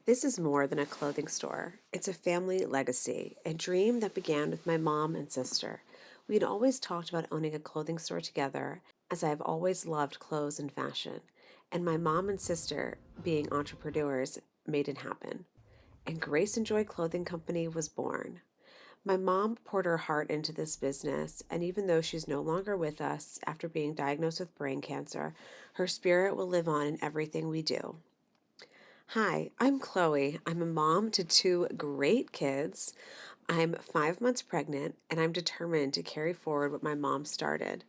This is more than a clothing store. It's a family legacy, a dream that began with my mom and sister. We had always talked about owning a clothing store together, as I have always loved clothes and fashion. And my mom and sister, being entrepreneurs, made it happen. And Grace and Joy Clothing Company was born. My mom poured her heart into this business, and even though she's no longer with us after being diagnosed with brain cancer, her spirit will live on in everything we do. Hi, I'm Chloe. I'm a mom to two great kids. I'm 5 months pregnant, and I'm determined to carry forward what my mom started.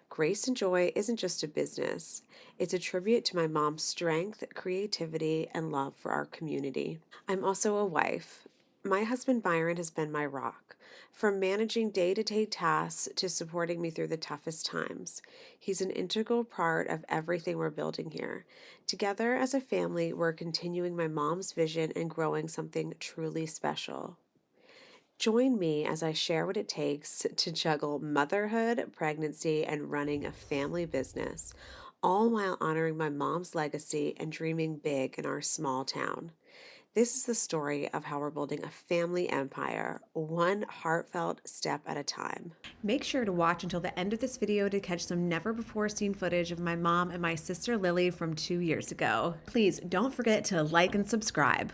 Grace and Joy isn't just a business, it's a tribute to my mom's strength, creativity, and love for our community. I'm also a wife. My husband Byron has been my rock, from managing day to day tasks to supporting me through the toughest times. He's an integral part of everything we're building here. Together as a family, we're continuing my mom's vision and growing something truly special. Join me as I share what it takes to juggle motherhood, pregnancy, and running a family business, all while honoring my mom's legacy and dreaming big in our small town. This is the story of how we're building a family empire, one heartfelt step at a time. Make sure to watch until the end of this video to catch some never before seen footage of my mom and my sister Lily from 2 years ago. Please don't forget to like and subscribe.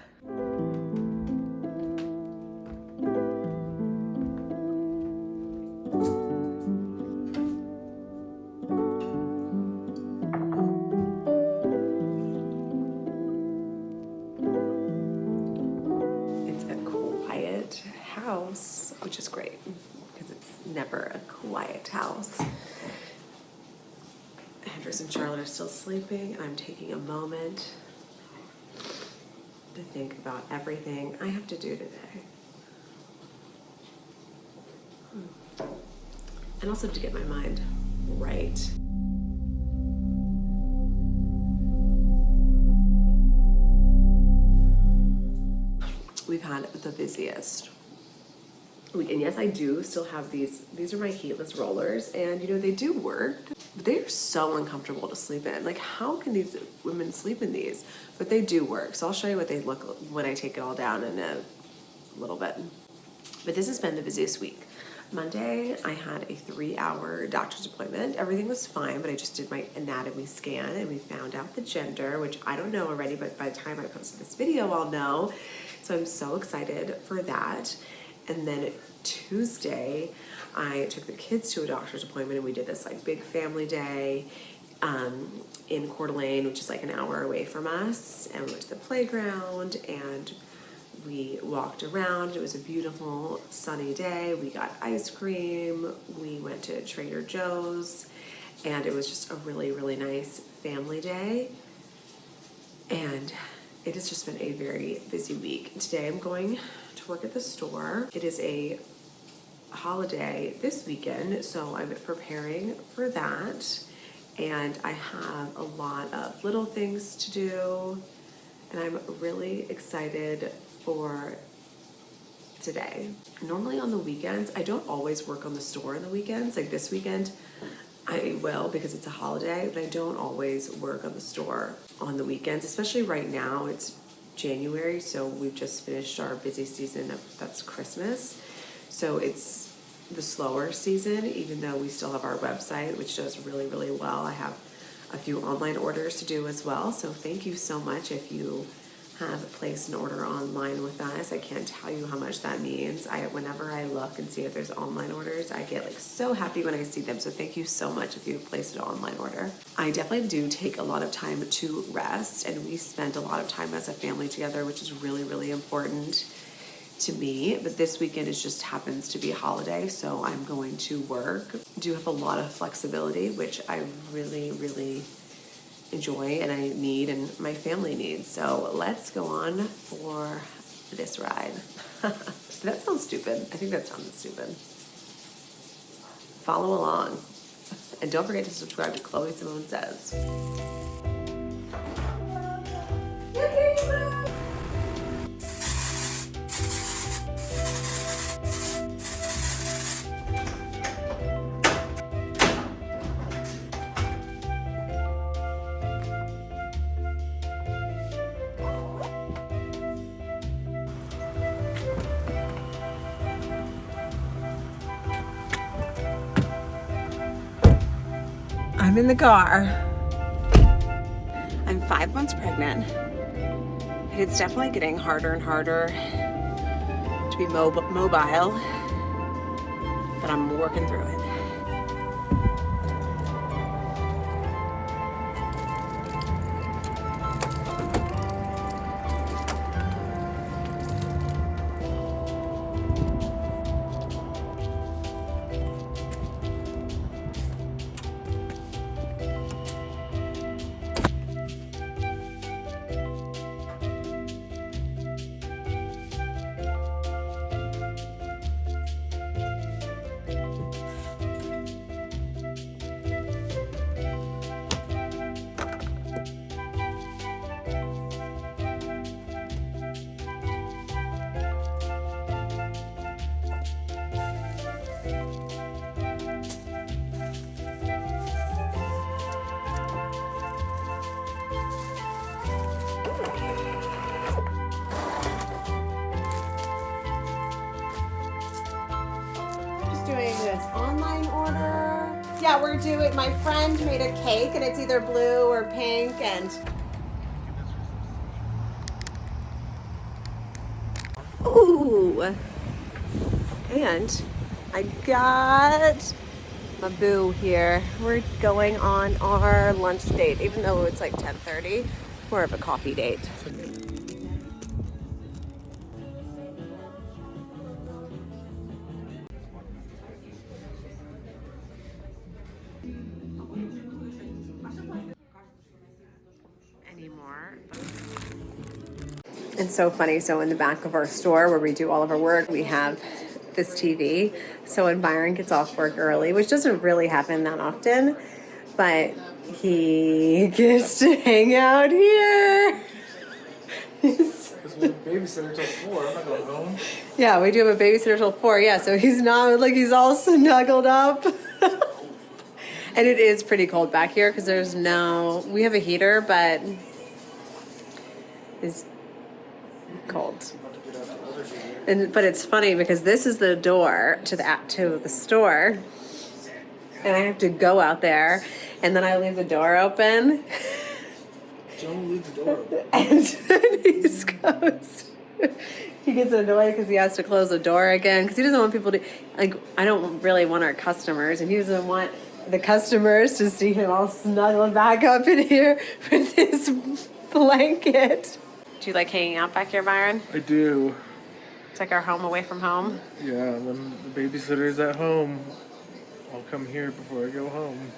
House, which is great because it's never a quiet house. Andrews and Charlotte are still sleeping, and I'm taking a moment to think about everything I have to do today. And also to get my mind right. We've had the busiest week, and yes, I do still have these are my heatless rollers, and they do work, but they are so uncomfortable to sleep in. Like, how can these women sleep in these? But they do work, so I'll show you what they look when I take it all down in a little bit. But this has been the busiest week. Monday, I had a 3-hour doctor's appointment. Everything was fine, but I just did my anatomy scan, and we found out the gender, which I don't know already, but by the time I post this video, I'll know. So I'm so excited for that. And then Tuesday, I took the kids to a doctor's appointment, and we did this like big family day in Coeur d'Alene, which is like an hour away from us. And we went to the playground and we walked around. It was a beautiful sunny day. We got ice cream. We went to Trader Joe's, and it was just a really, really nice family day. And it has just been a very busy week. Today I'm going to work at the store. It is a holiday this weekend, so I'm preparing for that. And I have a lot of little things to do, and I'm really excited for today. Normally on the weekends, I don't always work on the store on the weekends. Like this weekend, I will because it's a holiday, but I don't always work on the store on the weekends, especially right now. It's January, so we've just finished our busy season that's Christmas. So it's the slower season, even though we still have our website, which does really, really well. I have a few online orders to do as well. So thank you so much if you have placed an order online with us. I can't tell you how much that means. Whenever I look and see if there's online orders, I get like so happy when I see them. So thank you so much if you've placed an online order. I definitely do take a lot of time to rest, and we spend a lot of time as a family together, which is really, really important to me. But this weekend just happens to be a holiday, so I'm going to work. I do have a lot of flexibility, which I really, really enjoy and I need and my family needs. So let's go on for this ride. That sounds stupid. I think that sounded stupid. Follow along. And don't forget to subscribe to Chloe Simone Says. I'm in the car. I'm 5 months pregnant. And it's definitely getting harder and harder to be mobile, but I'm working through it. Doing this online order. Yeah, we're doing, my friend made a cake and it's either blue or pink and ooh, and I got my boo here. We're going on our lunch date, even though it's like 10:30, more of a coffee date. Anymore. It's so funny. So in the back of our store where we do all of our work, we have this TV. So when Byron gets off work early, which doesn't really happen that often, but he gets to hang out here. Because we have a babysitter till 4. I'm not going home. Yeah, we do have a babysitter till 4. Yeah, so he's not like he's all snuggled up. And it is pretty cold back here because there's no. We have a heater, but it's cold. But it's funny because this is the door to the store, and I have to go out there, and then I leave the door open. Don't leave the door open. And then he goes. He gets annoyed because he has to close the door again because he doesn't want people to like. I don't really want our customers, and he doesn't want the customers to see him all snuggled back up in here with his blanket. Do you like hanging out back here, Byron? I do. It's like our home away from home. Yeah, when the babysitter's at home, I'll come here before I go home.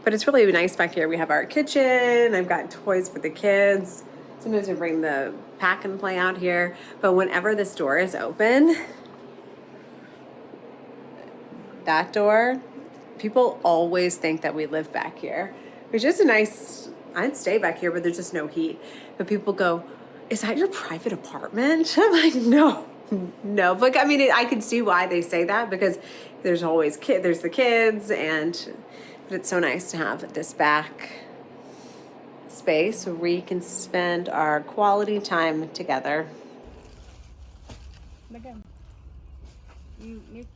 But it's really nice back here. We have our kitchen. I've got toys for the kids. Sometimes we bring the pack and play out here. But whenever this door is open, that door, people always think that we live back here. It's just a nice, I'd stay back here, but there's just no heat. But people go, is that your private apartment? I'm like, no. But I mean, I can see why they say that because there's always there's the kids, but it's so nice to have this back space where we can spend our quality time together. Madam, you need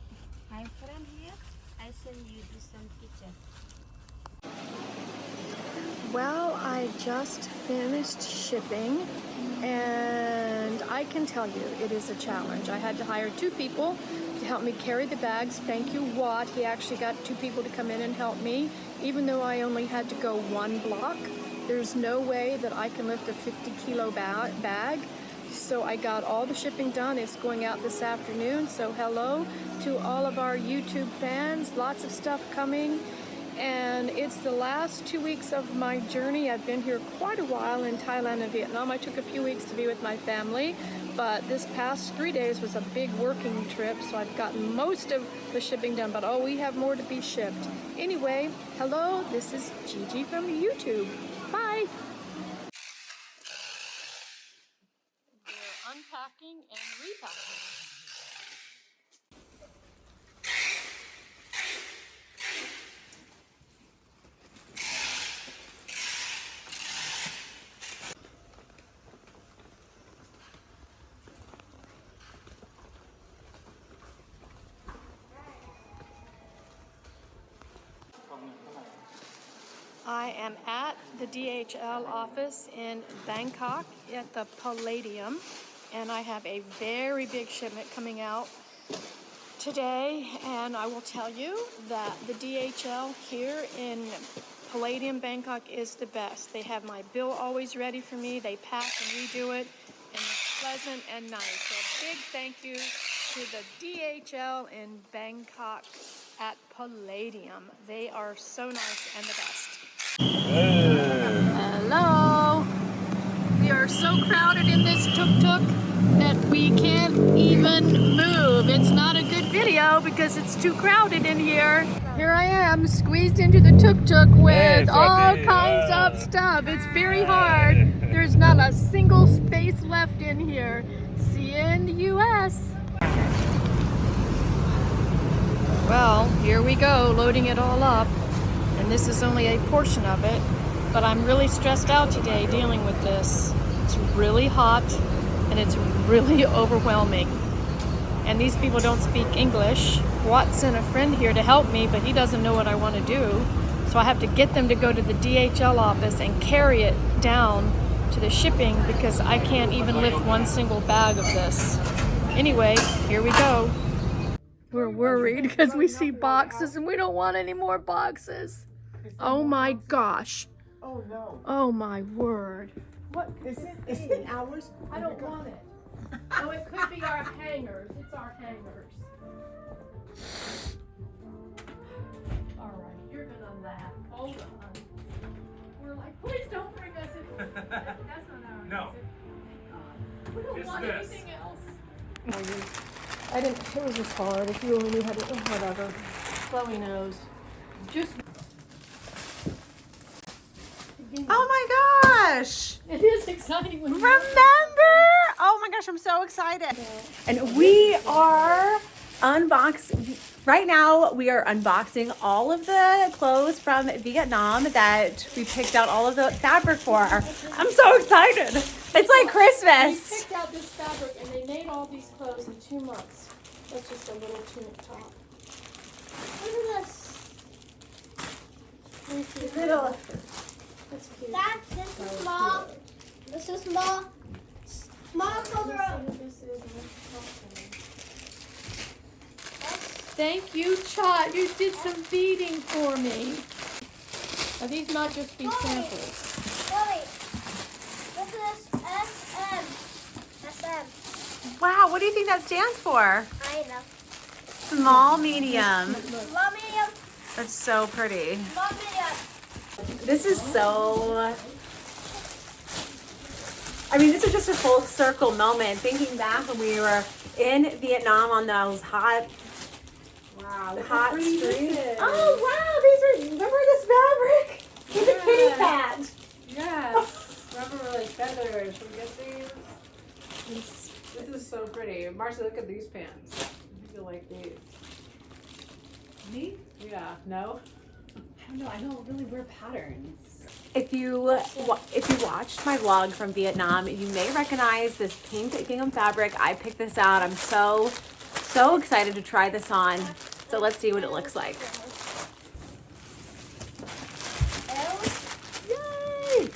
time frame here? I send you this some picture. Well, I just finished shipping, and I can tell you it is a challenge. I had to hire 2 people to help me carry the bags. Thank you, Watt. He actually got 2 people to come in and help me, even though I only had to go 1 block. There's no way that I can lift a 50-kilo bag. So I got all the shipping done. It's going out this afternoon. So hello to all of our YouTube fans. Lots of stuff coming. And it's the last 2 weeks of my journey. I've been here quite a while in Thailand and Vietnam. I took a few weeks to be with my family, but this past 3 days was a big working trip, so I've gotten most of the shipping done, but oh, we have more to be shipped. Anyway, hello, this is Gigi from YouTube. Bye! We're unpacking and repacking. I am at the DHL office in Bangkok at the Palladium, and I have a very big shipment coming out today, and I will tell you that the DHL here in Palladium, Bangkok is the best. They have my bill always ready for me. They pack and redo it, and it's pleasant and nice. So a big thank you to the DHL in Bangkok at Palladium. They are so nice and the best. Hello. We are so crowded in this tuk-tuk that we can't even move. It's not a good video because it's too crowded in here. Here I am, squeezed into the tuk-tuk with all kinds of stuff. It's very hard. There's not a single space left in here. See you in the US. Well, here we go, loading it all up. And this is only a portion of it. But I'm really stressed out today dealing with this. It's really hot and it's really overwhelming. And these people don't speak English. Watt sent a friend here to help me, but he doesn't know what I want to do. So I have to get them to go to the DHL office and carry it down to the shipping because I can't even lift one single bag of this. Anyway, here we go. We're worried because we see boxes and we don't want any more boxes. Oh my gosh. Oh no. Oh my word. What is it? Is it ours? I don't want it. Oh, it could be our hangers. It's our hangers. All right, you're gonna laugh. Hold on. We're like, please don't bring us in. That's not ours. No. We don't It's want this. anything else. I didn't. It was just hard. If you only knew how to. Whatever. Chloe knows. Just. Oh my gosh! It is exciting when you Remember? Oh my gosh, I'm so excited. And we are right now we are unboxing all of the clothes from Vietnam that we picked out all of the fabric for. I'm so excited. It's like We Christmas. picked out this fabric and they made all these clothes in 2 months. That's just a little tunic top. Look at this. Little. That's cute. Dad, this is small. This is small. Small clothes are up. Thank you, Chot. You did some feeding for me. Are these not just feed samples? Wait. This is SM. SM. Wow, what do you think that stands for? I know. Small, medium. Small, medium. That's so pretty. Small, medium. This is so, I mean, this is just a full circle moment. Thinking back when we were in Vietnam on those hot streets. Oh, wow, remember this fabric? With a kitty cat. Yes. Remember like feathers. We get these. This is so pretty. Marcia, look at these pants. I think you like these. Me? Yeah. No? I don't know. I don't really wear patterns. If you watched my vlog from Vietnam, you may recognize this pink gingham fabric. I picked this out. I'm so excited to try this on. So let's see what it looks like. Yay!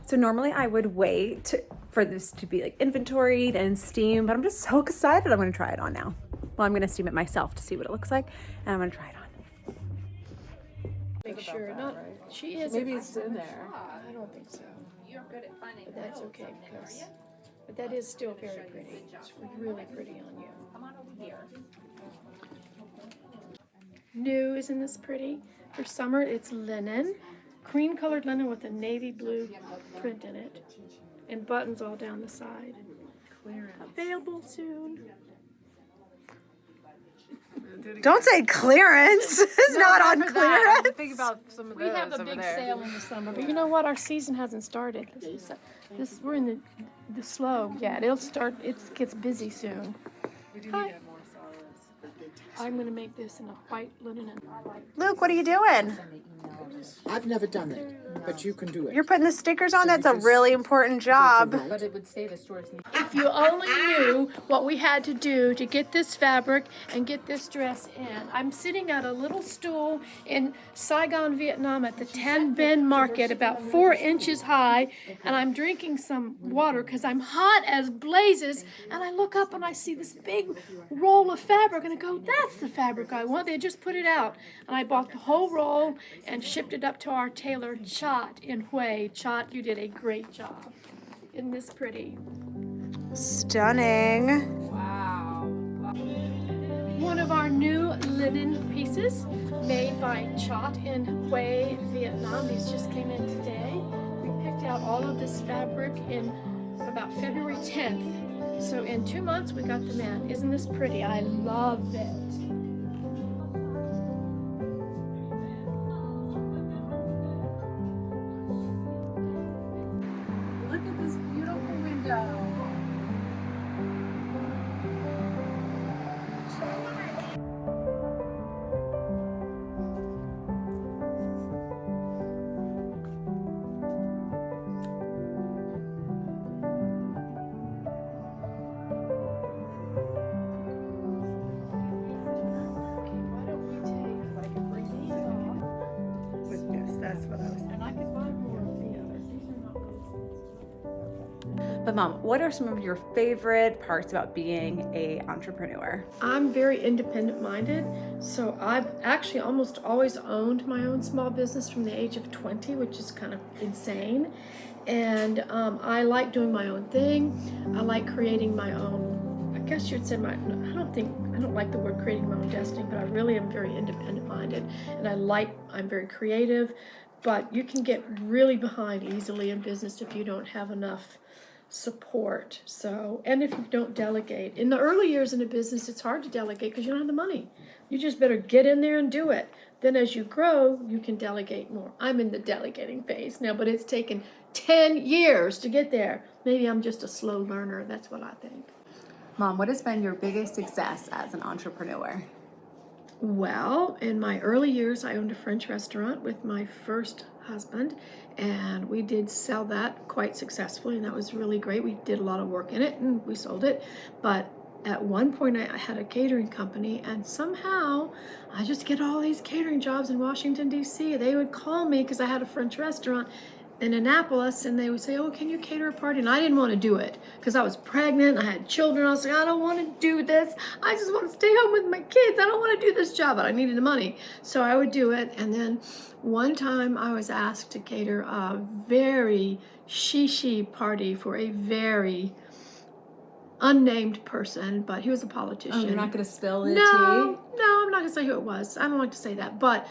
So normally I would wait for this to be like inventoried and steamed, but I'm just so excited. I'm going to try it on now. Well, I'm going to steam it myself to see what it looks like, and I'm going to try it on. Make sure. Not. She is. Maybe it's in there. I don't think so. You're good at finding. But that's okay because. But that is still very pretty. It's really pretty on you. Come on over here. New, isn't this pretty? For summer, it's linen, cream-colored linen with a navy blue print in it, and buttons all down the side. Available soon. Don't say clearance. It's not on clearance. Think about some of We those have a over big there. sale in the summer, but you know what? Our season hasn't started. We're in the slow. Yeah, it'll start. It gets busy soon. We do Hi. need to have more I'm gonna make this in a white linen and I like. Luke, what are you doing? I've never done it, but you can do it. You're putting the stickers on? That's a really important job. But it would say the stores need. If you only knew what we had to do to get this fabric and get this dress in. I'm sitting at a little stool in Saigon, Vietnam at the Tan Ben Market, about 4 inches high, and I'm drinking some water because I'm hot as blazes, and I look up and I see this big roll of fabric and I go, that's the fabric I want. They just put it out, and I bought the whole roll and shipped it up to our tailor, Chot in Hue. Chot, you did a great job. Isn't this pretty? Stunning. Wow. One of our new linen pieces made by Chot in Hue, Vietnam. These just came in today. We picked out all of this fabric in about February 10th. So in 2 months we got them in. Isn't this pretty? I love it. Look at this beautiful window. Why don't we take, if I can bring these off. Yes, that's what I was thinking. And I can buy more of the others. These are not really. But Mom, what are some of your favorite parts about being an entrepreneur? I'm very independent minded, so I've actually almost always owned my own small business from the age of 20, which is kind of insane. And I like doing my own thing. I like creating my own, I guess you'd say I don't like the word creating my own destiny, but I really am very independent minded. And I'm very creative, but you can get really behind easily in business if you don't have enough support. So, and if you don't delegate. In the early years in a business, it's hard to delegate because you don't have the money. You just better get in there and do it. Then as you grow, you can delegate more. I'm in the delegating phase now, but it's taken 10 years to get there. Maybe I'm just a slow learner. That's what I think. Mom, what has been your biggest success as an entrepreneur? Well, in my early years, I owned a French restaurant with my first husband, and we did sell that quite successfully, and that was really great. We did a lot of work in it, and we sold it. But at one point, I had a catering company, and somehow I just get all these catering jobs in Washington, D.C. They would call me because I had a French restaurant in Annapolis, and they would say, oh, can you cater a party? And I didn't want to do it because I was pregnant, I had children. I was like, I don't want to do this. I just want to stay home with my kids. I don't want to do this job, but I needed the money. So I would do it. And then one time I was asked to cater a very shishi party for a very unnamed person, but he was a politician. Oh, you're not going to spill the tea? No, I'm not going to say who it was. I don't like to say that, but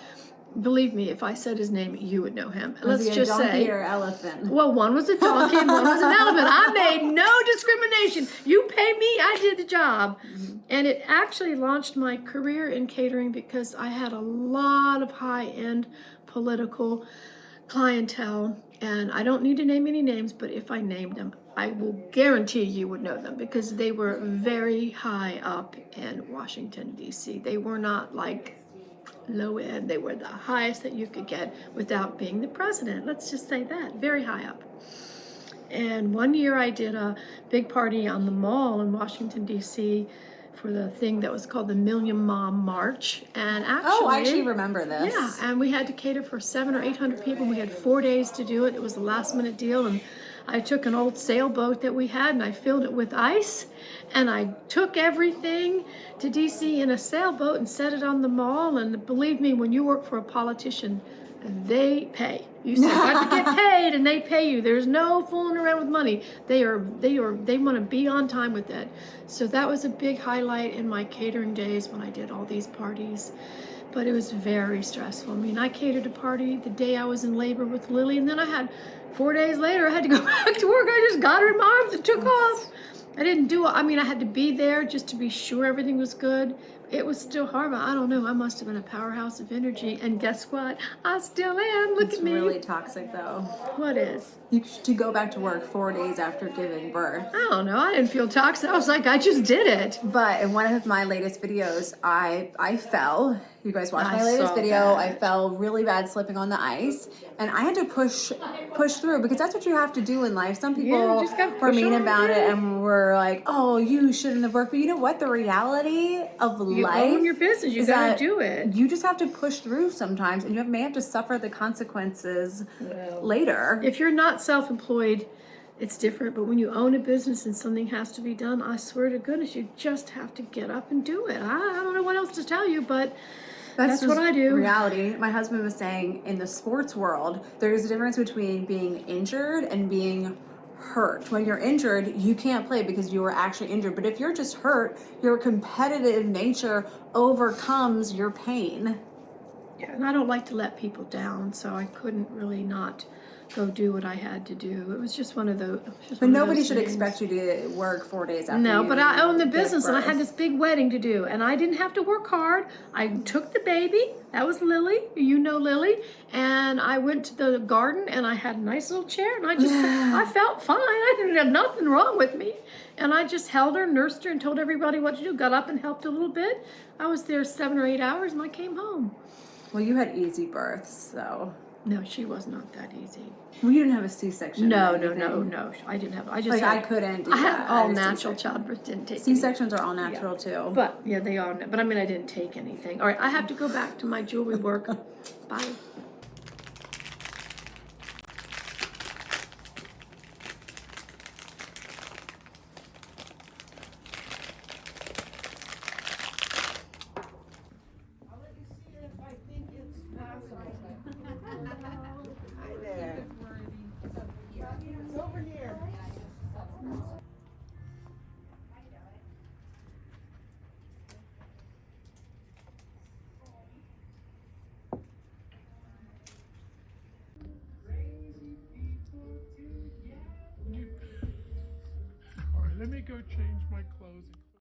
believe me, if I said his name, you would know him. Was he a just donkey say, or elephant? well, one was a donkey and one was an elephant. I made no discrimination. You pay me, I did the job. And it actually launched my career in catering because I had a lot of high-end political clientele. And I don't need to name any names, but if I named them, I will guarantee you would know them because they were very high up in Washington, D.C. They were not like low end. They were the highest that you could get without being the president. Let's just say that. Very high up. And one year I did a big party on the mall in Washington, D.C. for the thing that was called the Million Mom March. And actually, I actually remember this. Yeah, and we had to cater for 700 or 800 people. We had 4 days to do it. It was a last minute deal. And I took an old sailboat that we had and I filled it with ice. And I took everything to DC in a sailboat and set it on the mall. And believe me, when you work for a politician, they pay. You say, got to get paid, and they pay you. There's no fooling around with money. They want to be on time with it. So that was a big highlight in my catering days when I did all these parties. But it was very stressful. I mean, I catered a party the day I was in labor with Lily, and then I had 4 days later, I had to go back to work. I just got her in my arms and took off. I didn't do it. I mean, I had to be there just to be sure everything was good. It was still hard, but I don't know. I must have been a powerhouse of energy. And guess what? I still am. Look It's at me. really toxic though. What is? To go back to work 4 days after giving birth. I don't know. I didn't feel toxic. I was like, I just did it. But in one of my latest videos, I fell. You guys watched my I latest saw video. that. I fell really bad slipping on the ice, and I had to push through because that's what you have to do in life. Some people Yeah, you just gotta were push mean on about it through. and were like, "Oh, you shouldn't have worked." But you know what? The reality of You life own your business. You is gotta that do it. You just have to push through sometimes, and you may have to suffer the consequences later. If you're not self-employed, it's different. But when you own a business and something has to be done, I swear to goodness, you just have to get up and do it. I don't know what else to tell you, but that's what just I do. Reality. My husband was saying in the sports world, there's a difference between being injured and being hurt. When you're injured, you can't play because you were actually injured. But if you're just hurt, your competitive nature overcomes your pain. Yeah, and I don't like to let people down, so I couldn't really not go do what I had to do. It was just one of those. But nobody should expect you to work 4 days after. No, you but I own the give business and I birth. had this big wedding to do and I didn't have to work hard. I took the baby, that was Lily, you know Lily, and I went to the garden and I had a nice little chair and I just, I felt fine. I didn't have nothing wrong with me. And I just held her, nursed her and told everybody what to do. Got up and helped a little bit. I was there 7 or 8 hours and I came home. Well, you had easy births, so. No, she was not that easy. Well, you didn't have a C-section. No, or no, anything. no. I didn't have. I just Like, had, I couldn't do I had that. all I had a natural C-section. childbirth. Didn't take. C-sections are all natural too. But yeah, they are. But I mean, I didn't take anything. All right, I have to go back to my jewelry work. Bye. All right, let me go change my clothes.